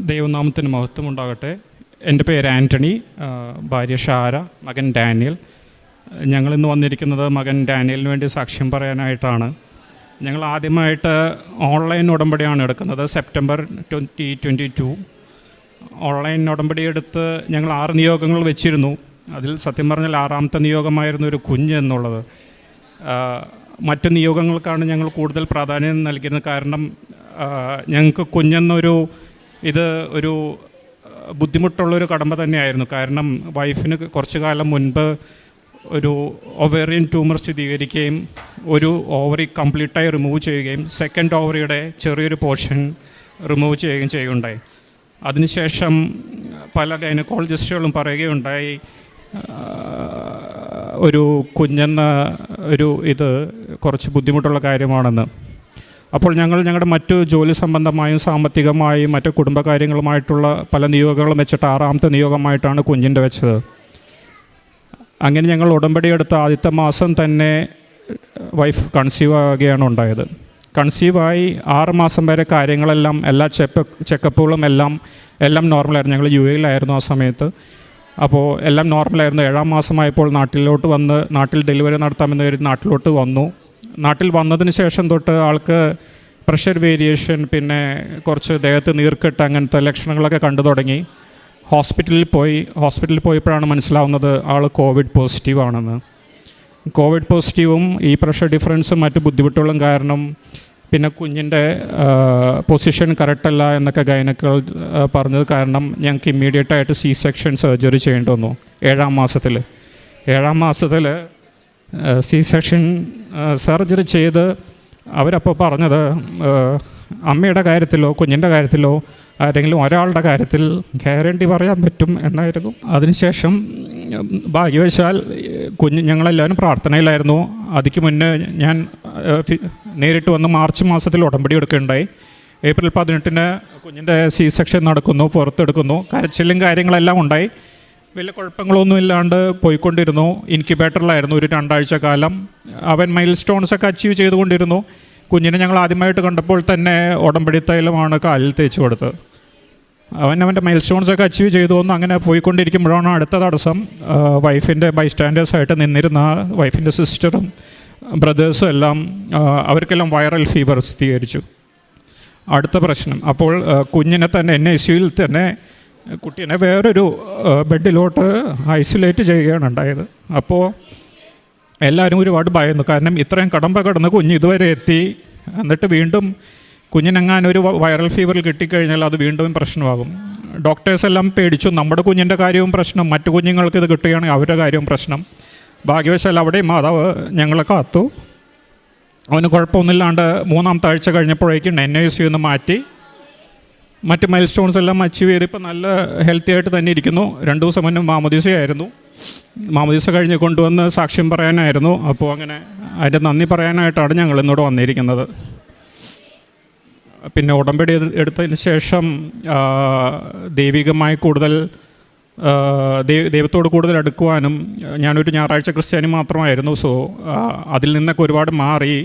ദൈവനാമത്തിന് മഹത്വം ഉണ്ടാകട്ടെ. എൻ്റെ പേര് ആൻ്റണി, ഭാര്യ ഷാര, മകൻ ഡാനിയൽ. ഞങ്ങളിന്ന് വന്നിരിക്കുന്നത് മകൻ ഡാനിയലിന് വേണ്ടി സാക്ഷ്യം പറയാനായിട്ടാണ്. ഞങ്ങൾ ആദ്യമായിട്ട് ഓൺലൈൻ ഉടമ്പടിയാണ് എടുക്കുന്നത്. സെപ്റ്റംബർ 2022 ഓൺലൈൻ ഉടമ്പടി എടുത്ത് ഞങ്ങൾ 6 നിയോഗങ്ങൾ വെച്ചിരുന്നു. അതിൽ സത്യം പറഞ്ഞാൽ 6ാമത്തെ നിയോഗമായിരുന്നു ഒരു കുഞ്ഞ് എന്നുള്ളത്. മറ്റു നിയോഗങ്ങൾക്കാണ് ഞങ്ങൾ കൂടുതൽ പ്രാധാന്യം നൽകുന്നത്. കാരണം ഞങ്ങൾക്ക് കുഞ്ഞെന്നൊരു ഒരു ബുദ്ധിമുട്ടുള്ളൊരു കടമ്പ തന്നെയായിരുന്നു. കാരണം വൈഫിന് കുറച്ചു കാലം മുൻപ് ഒരു ഒവേറിയൻ ട്യൂമർ സ്ഥിരീകരിക്കുകയും ഒരു ഓവറി കംപ്ലീറ്റായി റിമൂവ് ചെയ്യുകയും സെക്കൻഡ് ഓവറിയുടെ ചെറിയൊരു പോർഷൻ റിമൂവ് ചെയ്യുകയും ചെയ്യുകയുണ്ടായി. അതിനുശേഷം പല ഗൈനക്കോളജിസ്റ്റുകളും പറയുകയുണ്ടായി ഒരു കുഞ്ഞെന്ന കുറച്ച് ബുദ്ധിമുട്ടുള്ള കാര്യമാണെന്ന്. അപ്പോൾ ഞങ്ങളുടെ മറ്റു ജോലി സംബന്ധമായും സാമ്പത്തികമായും മറ്റു കുടുംബകാര്യങ്ങളുമായിട്ടുള്ള പല നിയോഗങ്ങളും വെച്ചിട്ട് 6ാമത്തെ നിയോഗമായിട്ടാണ് കുഞ്ഞിൻ്റെ വെച്ചത്. അങ്ങനെ ഞങ്ങൾ ഉടമ്പടി എടുത്ത ആദ്യത്തെ മാസം തന്നെ വൈഫ് കൺസീവ് ആവുകയാണ് ഉണ്ടായത്. കൺസീവായി 6 മാസം വരെ കാര്യങ്ങളെല്ലാം എല്ലാ ചെക്കപ്പുകളും എല്ലാം നോർമലായിരുന്നു. ഞങ്ങൾ UAE-യിലായിരുന്നു ആ സമയത്ത്. അപ്പോൾ എല്ലാം നോർമലായിരുന്നു. 7ാം മാസമായപ്പോൾ നാട്ടിൽ ഡെലിവറി നടത്താമെന്ന് കരുതി നാട്ടിലോട്ട് വന്നു. നാട്ടിൽ വന്നതിന് ശേഷം തൊട്ട് ആൾക്ക് പ്രഷർ വേരിയേഷൻ, പിന്നെ കുറച്ച് ദേഹത്ത് നീർക്കെട്ട്, അങ്ങനത്തെ ലക്ഷണങ്ങളൊക്കെ കണ്ടു തുടങ്ങി. ഹോസ്പിറ്റലിൽ പോയപ്പോഴാണ് മനസ്സിലാവുന്നത് ആൾ കോവിഡ് പോസിറ്റീവാണെന്ന്. കോവിഡ് പോസിറ്റീവും ഈ പ്രഷർ ഡിഫറൻസും മറ്റു ബുദ്ധിമുട്ടുകളും കാരണം പിന്നെ കുഞ്ഞിൻ്റെ പൊസിഷൻ കറക്റ്റല്ല എന്നൊക്കെ ഗൈനക്കൾ പറഞ്ഞത് കാരണം ഞങ്ങൾക്ക് ഇമ്മീഡിയറ്റായിട്ട് C-സെക്ഷൻ സർജറി ചെയ്യേണ്ടി വന്നു. 7ാം മാസത്തിൽ C-സെക്ഷൻ സർജറി ചെയ്ത് അവരപ്പോൾ പറഞ്ഞത് അമ്മയുടെ കാര്യത്തിലോ കുഞ്ഞിൻ്റെ കാര്യത്തിലോ ആരെങ്കിലും ഒരാളുടെ കാര്യത്തിൽ ഗ്യാരണ്ടി പറയാൻ പറ്റും എന്നായിരുന്നു. അതിനുശേഷം ഭാഗ്യവശാൽ ഞങ്ങളെല്ലാവരും പ്രാർത്ഥനയിലായിരുന്നു. അതിക്ക് മുന്നേ ഞാൻ നേരിട്ട് വന്ന് മാർച്ച് മാസത്തിൽ ഉടമ്പടി എടുക്കുകയുണ്ടായി. ഏപ്രിൽ 18-ന് കുഞ്ഞിൻ്റെ C-സെക്ഷൻ നടക്കുന്നു, പുറത്തെടുക്കുന്നു. കരച്ചിലും കാര്യങ്ങളെല്ലാം ഉണ്ടായി. വലിയ കുഴപ്പങ്ങളൊന്നും ഇല്ലാണ്ട് പോയിക്കൊണ്ടിരുന്നു. ഇൻക്യുബേറ്ററിലായിരുന്നു ഒരു 2 ആഴ്ച കാലം. അവൻ മൈൽ സ്റ്റോൺസൊക്കെ അച്ചീവ് ചെയ്തുകൊണ്ടിരുന്നു. കുഞ്ഞിനെ ഞങ്ങൾ ആദ്യമായിട്ട് കണ്ടപ്പോൾ തന്നെ ഉടമ്പടി തൈലമാണ് കാലിൽ തേച്ച് കൊടുത്തത്. അവൻ്റെ മൈൽ സ്റ്റോൺസൊക്കെ അച്ചീവ് ചെയ്തു വന്നു. അങ്ങനെ പോയിക്കൊണ്ടിരിക്കുമ്പോഴാണ് അടുത്ത തടസ്സം. വൈഫിൻ്റെ ബൈസ്റ്റാൻഡേഴ്സായിട്ട് നിന്നിരുന്ന വൈഫിൻ്റെ സിസ്റ്ററും ബ്രദേഴ്സും എല്ലാം അവർക്കെല്ലാം വൈറൽ ഫീവർ സ്ഥിരീകരിച്ചു. അടുത്ത പ്രശ്നം, അപ്പോൾ കുഞ്ഞിനെ തന്നെ NICU-യിൽ തന്നെ കുട്ടീനെ വേറൊരു ബെഡിലോട്ട് ഐസൊലേറ്റ് ചെയ്യുകയാണ് ഉണ്ടായത്. അപ്പോൾ എല്ലാവരും ഒരുപാട് ഭയന്നു. കാരണം ഇത്രയും കടമ്പ കടന്ന് കുഞ്ഞ് ഇതുവരെ എത്തി, എന്നിട്ട് വീണ്ടും കുഞ്ഞിനെങ്ങാനൊരു വൈറൽ ഫീവർ കിട്ടിക്കഴിഞ്ഞാൽ അത് വീണ്ടും പ്രശ്നമാകും. ഡോക്ടേഴ്സ് എല്ലാം പേടിച്ചു. നമ്മുടെ കുഞ്ഞിൻ്റെ കാര്യവും പ്രശ്നം, മറ്റു കുഞ്ഞുങ്ങൾക്ക് ഇത് കിട്ടുകയാണെങ്കിൽ അവരുടെ കാര്യവും പ്രശ്നം. ഭാഗ്യവശാൽ അവിടെയും മാതാവ് ഞങ്ങളെ കാത്തു. അവന് കുഴപ്പമൊന്നുമില്ലാണ്ട് 3ാമത്തെ ആഴ്ച കഴിഞ്ഞപ്പോഴേക്കും NICU മാറ്റി മറ്റ് മൈൽ സ്റ്റോൺസ് എല്ലാം അച്ചീവ് ചെയ്ത് ഇപ്പോൾ നല്ല ഹെൽത്തി ആയിട്ട് തന്നെ ഇരിക്കുന്നു. 2 ദിവസം മുന്നേ മാമോദീസയായിരുന്നു. മാമോദീസ കഴിഞ്ഞ് കൊണ്ടുവന്ന് സാക്ഷ്യം പറയാനായിരുന്നു. അപ്പോൾ അങ്ങനെ അതിൻ്റെ നന്ദി പറയാനായിട്ടാണ് ഞങ്ങൾ ഇന്നോട് വന്നിരിക്കുന്നത്. പിന്നെ ഉടമ്പടി എടുത്തതിന് ശേഷം ദൈവികമായി കൂടുതൽ ദൈവത്തോട് കൂടുതൽ അടുക്കുവാനും, ഞാനൊരു ഞായറാഴ്ച ക്രിസ്ത്യാനി മാത്രമായിരുന്നു. സോ അതിൽ നിന്നൊക്കെ ഒരുപാട് മാറി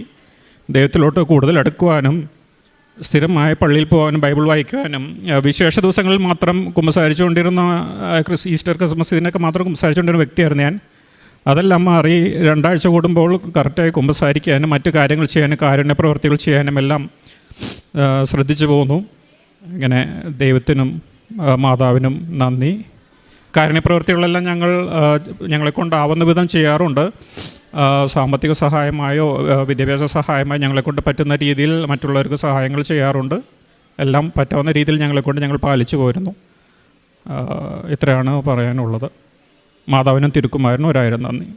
ദൈവത്തിലോട്ട് കൂടുതൽ അടുക്കുവാനും, സ്ഥിരമായ പള്ളിയിൽ പോകാനും, ബൈബിൾ വായിക്കുവാനും, വിശേഷ ദിവസങ്ങളിൽ മാത്രം കുമ്പസാരിച്ചുകൊണ്ടിരുന്ന ഈസ്റ്റർ ക്രിസ്മസ് ഇതിനൊക്കെ മാത്രം കുമ്പസാരിച്ചുകൊണ്ടിരുന്ന വ്യക്തിയായിരുന്നു ഞാൻ. അതെല്ലാം മാറി 2 ആഴ്ച കൂടുമ്പോൾ കറക്റ്റായി കുമ്പസാരിക്കാനും മറ്റു കാര്യങ്ങൾ ചെയ്യാനും കാരുണ്യ പ്രവൃത്തികൾ ചെയ്യാനും എല്ലാം ശ്രദ്ധിച്ചു പോകുന്നു. ഇങ്ങനെ ദൈവത്തിനും മാതാവിനും നന്ദി. കാരുണ്യപ്രവൃത്തികളെല്ലാം ഞങ്ങളെക്കൊണ്ടാവുന്ന വിധം ചെയ്യാറുണ്ട്. സാമ്പത്തിക സഹായമായോ വിദ്യാഭ്യാസ സഹായമായോ ഞങ്ങളെക്കൊണ്ട് പറ്റുന്ന രീതിയിൽ മറ്റുള്ളവർക്ക് സഹായങ്ങൾ ചെയ്യാറുണ്ട്. എല്ലാം പറ്റാവുന്ന രീതിയിൽ ഞങ്ങൾ പാലിച്ചു പോരുന്നു. ഇത്രയാണ് പറയാനുള്ളത്. മാതാവിനും തിരുക്കുമാരനും 1000 നന്ദി.